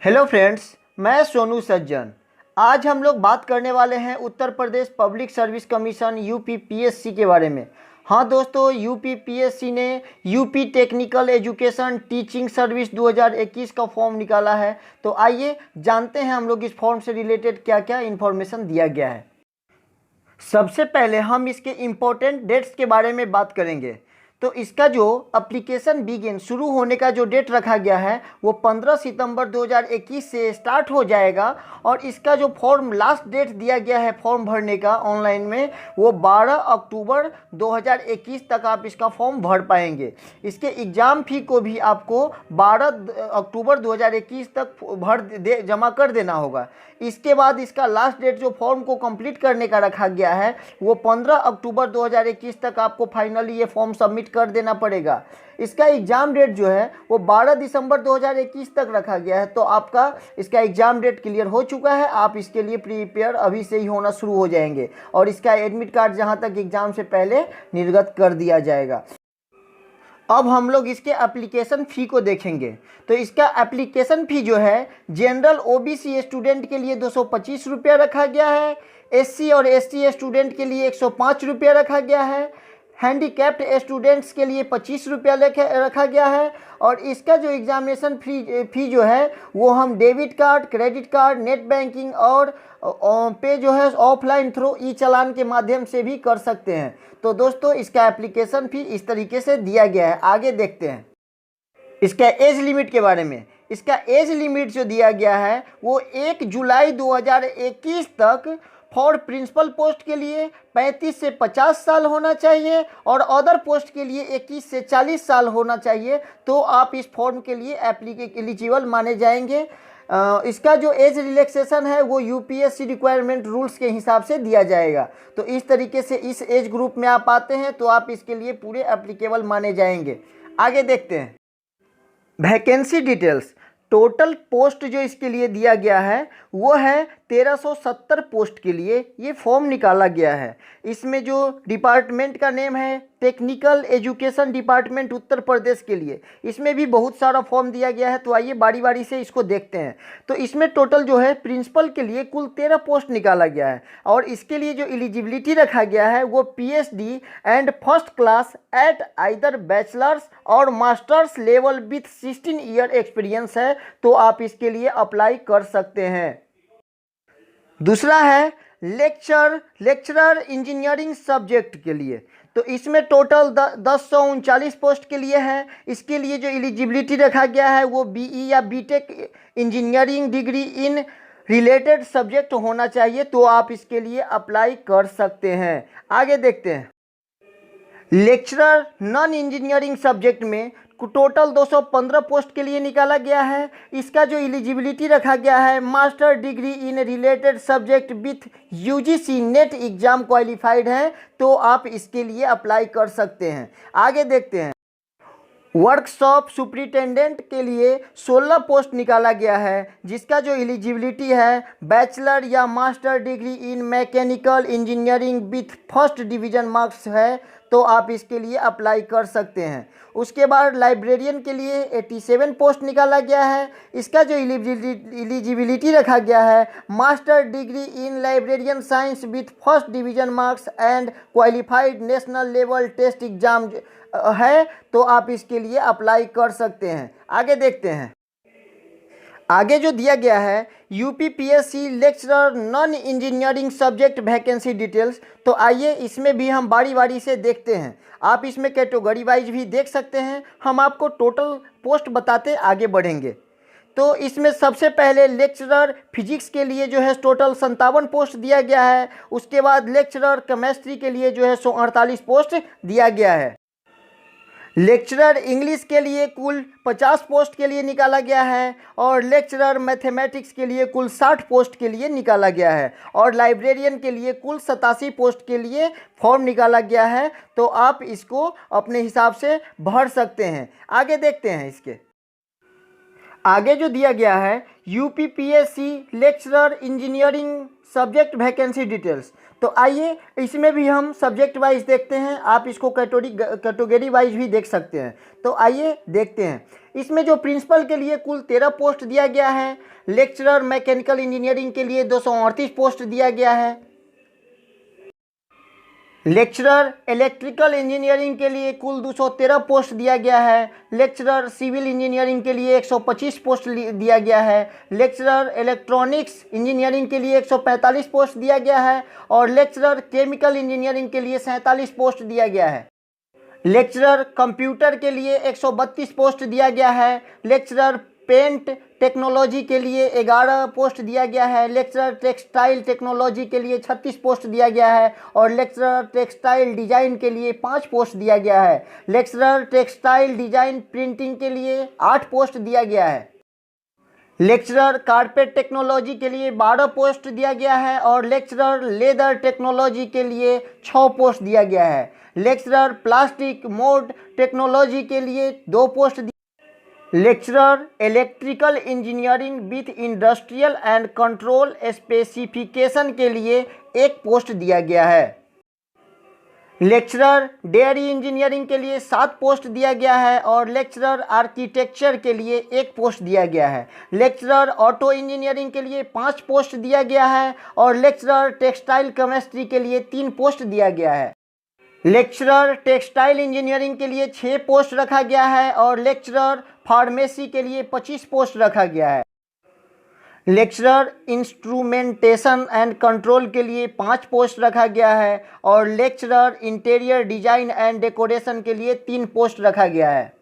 Hello friends, मैं सोनू सज्जन। आज हम लोग बात करने वाले हैं Uttar Pradesh public service commission UPPSC के बारे में। हाँ दोस्तों, यूपीपीएससी ने UP technical education teaching service 2021 का फॉर्म निकाला है। तो आइए जानते हैं हम लोग इस फॉर्म से रिलेटेड क्या क्या इन्फॉर्मेशन दिया गया है। सबसे पहले हम इसके इम्पोर्टेंट डेट्स के बारे में बात करेंगे। तो इसका जो एप्लीकेशन बिगिन शुरू होने का जो डेट रखा गया है वो 15 सितंबर 2021 से स्टार्ट हो जाएगा और इसका जो फॉर्म लास्ट डेट दिया गया है फॉर्म भरने का ऑनलाइन में वो 12 अक्टूबर 2021 तक आप इसका फॉर्म भर पाएंगे। इसके एग्ज़ाम फ़ी को भी आपको 12 अक्टूबर 2021 तक जमा कर देना होगा। इसके बाद इसका लास्ट डेट जो फॉर्म को कंप्लीट करने का रखा गया है वो 15 अक्टूबर 2021 तक आपको फाइनली ये फॉर्म सबमिट कर देना पड़ेगा। इसका एग्ज़ाम डेट जो है वो 12 दिसंबर 2021 तक रखा गया है। तो आपका इसका एग्ज़ाम डेट क्लियर हो चुका है, आप इसके लिए प्रिपेयर अभी से ही होना शुरू हो जाएंगे और इसका एडमिट कार्ड जहां तक एग्ज़ाम से पहले निर्गत कर दिया जाएगा। अब हम लोग इसके एप्लीकेशन फ़ी को देखेंगे। तो इसका एप्लीकेशन फ़ी जो है जनरल ओबीसी स्टूडेंट के लिए 225 रुपया रखा गया है, एससी और एसटी स्टूडेंट के लिए 105 रुपया रखा गया है, हैंडीकैप्ड स्टूडेंट्स के लिए 25 रुपया रखा गया है। और इसका जो एग्ज़ामिनेशन फ़ी जो है वो हम debit card, credit card, net banking और पे जो है ऑफलाइन थ्रू ई चालान के माध्यम से भी कर सकते हैं। तो दोस्तों इसका एप्लीकेशन फ़ी इस तरीके से दिया गया है। आगे देखते हैं इसका एज लिमिट के बारे में। इसका एज लिमिट जो दिया गया है वो 1 जुलाई 2021 तक फॉर प्रिंसिपल पोस्ट के लिए 35 से 50 साल होना चाहिए और अदर पोस्ट के लिए 21 से 40 साल होना चाहिए। तो आप इस फॉर्म के लिए एलिजिबल माने जाएंगे। इसका जो एज रिलैक्सेशन है वो यूपीएससी रिक्वायरमेंट रूल्स के हिसाब से दिया जाएगा। तो इस तरीके से इस एज ग्रुप में आप आते हैं तो आप इसके लिए पूरे एप्लीकेबल माने जाएंगे। आगे देखते हैं वैकेंसी डिटेल्स। टोटल पोस्ट जो इसके लिए दिया गया है वो है 1370 पोस्ट के लिए ये फॉर्म निकाला गया है। इसमें जो डिपार्टमेंट का नेम है technical education department Uttar Pradesh के लिए, इसमें भी बहुत सारा फॉर्म दिया गया है। तो आइए बारी बारी से इसको देखते हैं। तो इसमें टोटल जो है प्रिंसिपल के लिए कुल 13 पोस्ट निकाला गया है और इसके लिए जो एलिजिबिलिटी रखा गया है वो PhD and first class at either bachelors और masters level with 16 year experience है। तो आप इसके लिए अप्लाई कर सकते हैं। दूसरा है लेक्चरर इंजीनियरिंग सब्जेक्ट के लिए। तो इसमें टोटल 1039 पोस्ट के लिए है। इसके लिए जो एलिजिबिलिटी रखा गया है वो बीई या BTech engineering degree in related subject होना चाहिए। तो आप इसके लिए अप्लाई कर सकते हैं। आगे देखते हैं लेक्चरर नॉन इंजीनियरिंग सब्जेक्ट में टोटल 215 पोस्ट के लिए निकाला गया है। इसका जो एलिजिबिलिटी रखा गया है master degree in related subject with UGC net exam qualified है। तो आप इसके लिए अप्लाई कर सकते हैं। आगे देखते हैं वर्कशॉप सुपरिटेंडेंट के लिए 16 पोस्ट निकाला गया है जिसका जो एलिजिबिलिटी है बैचलर या master degree in mechanical engineering with first division marks है। तो आप इसके लिए अप्लाई कर सकते हैं। उसके बाद लाइब्रेरियन के लिए 87 पोस्ट निकाला गया है। इसका जो एलिजिबिलिटी रखा गया है master degree in librarian science with first division marks and qualified national level test exam है। तो आप इसके लिए अप्लाई कर सकते हैं। आगे देखते हैं आगे जो दिया गया है UPPSC lecturer non engineering subject vacancy details. तो आइए इसमें भी हम बारी बारी से देखते हैं। आप इसमें कैटेगरी वाइज भी देख सकते हैं। हम आपको टोटल पोस्ट बताते आगे बढ़ेंगे। तो इसमें सबसे पहले लेक्चरर फिजिक्स के लिए जो है टोटल 57 पोस्ट दिया गया है। उसके बाद लेक्चरर केमिस्ट्री के लिए जो है 148 पोस्ट दिया गया है। लेक्चरर इंग्लिश के लिए कुल 50 पोस्ट के लिए निकाला गया है और लेक्चरर मैथमेटिक्स के लिए कुल 60 पोस्ट के लिए निकाला गया है और लाइब्रेरियन के लिए कुल 87 पोस्ट के लिए फॉर्म निकाला गया है। तो आप इसको अपने हिसाब से भर सकते हैं। आगे देखते हैं इसके आगे जो दिया गया है UPPSC lecturer engineering subject vacancy details. तो आइए इसमें भी हम सब्जेक्ट वाइज देखते हैं, आप इसको कैटेगरी वाइज भी देख सकते हैं। तो आइए देखते हैं। इसमें जो प्रिंसिपल के लिए कुल 13 पोस्ट दिया गया है, लेक्चरर मैकेनिकल इंजीनियरिंग के लिए 238 पोस्ट दिया गया है, लेक्चरर इलेक्ट्रिकल इंजीनियरिंग के लिए कुल 213 पोस्ट दिया गया है, लेक्चरर सिविल इंजीनियरिंग के लिए 125 पोस्ट दिया गया है, लेक्चरर इलेक्ट्रॉनिक्स इंजीनियरिंग के लिए 145 पोस्ट दिया गया है और लेक्चरर केमिकल इंजीनियरिंग के लिए 47 पोस्ट दिया गया है, लेक्चरर कंप्यूटर के लिए 132 पोस्ट दिया गया है, लेक्चरर पेंट टेक्नोलॉजी के लिए 11 पोस्ट दिया गया है, लेक्चरर टेक्सटाइल टेक्नोलॉजी के लिए 36 पोस्ट दिया गया है और लेक्चरर टेक्सटाइल डिजाइन के लिए 5 पोस्ट दिया गया है, लेक्चरर टेक्सटाइल डिजाइन प्रिंटिंग के लिए 8 पोस्ट दिया गया है, लेक्चरर कारपेट टेक्नोलॉजी के लिए 12 पोस्ट दिया गया है और लेक्चरर लेदर टेक्नोलॉजी के लिए 6 पोस्ट दिया गया है, लेक्चरर प्लास्टिक मोल्ड टेक्नोलॉजी के लिए 2 post, lecturer electrical engineering with industrial and control specification के लिए 1 पोस्ट दिया गया है, लेक्चरर डेयरी इंजीनियरिंग के लिए 7 पोस्ट दिया गया है और लेक्चरर आर्किटेक्चर के लिए 1 पोस्ट दिया गया है, लेक्चरर ऑटो इंजीनियरिंग के लिए 5 पोस्ट दिया गया है और लेक्चरर टेक्सटाइल केमिस्ट्री के लिए 3 पोस्ट दिया गया है, लेक्चरर टेक्सटाइल इंजीनियरिंग के लिए 6 पोस्ट रखा गया है और लेक्चरर फार्मेसी के लिए 25 पोस्ट रखा गया है, लेक्चरर इंस्ट्रूमेंटेशन एंड कंट्रोल के लिए 5 पोस्ट रखा गया है और lecturer interior design and decoration के लिए 3 पोस्ट रखा गया है,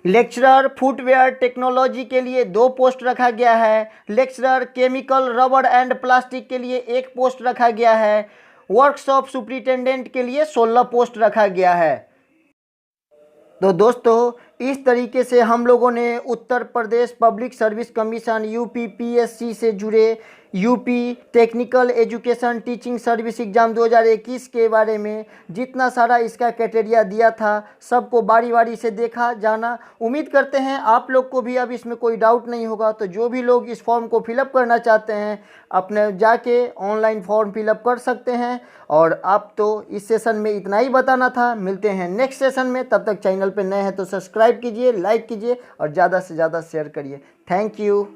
लेक्चरर फुटवेयर टेक्नोलॉजी के लिए 2 पोस्ट रखा गया है, lecturer chemical rubber and plastic के लिए 1 पोस्ट रखा गया है, वर्कशॉप सुपरिटेंडेंट के लिए 16 पोस्ट रखा गया है। तो दोस्तों इस तरीके से हम लोगों ने Uttar Pradesh public service commission UPPSC से जुड़े UP technical education teaching service exam 2021 के बारे में जितना सारा इसका क्राइटेरिया दिया था सबको बारी बारी से देखा जाना। उम्मीद करते हैं आप लोग को भी अब इसमें कोई डाउट नहीं होगा। तो जो भी लोग इस फॉर्म को फिलअप करना चाहते हैं अपने जाके ऑनलाइन फॉर्म फिलअप कर सकते हैं। और आप तो इस सेशन में इतना ही बताना था। मिलते हैं नेक्स्ट सेशन में, तब तक चैनल पर नए हैं तो सब्सक्राइब कीजिए, लाइक कीजिए और ज़्यादा से ज़्यादा शेयर करिए। Thank you.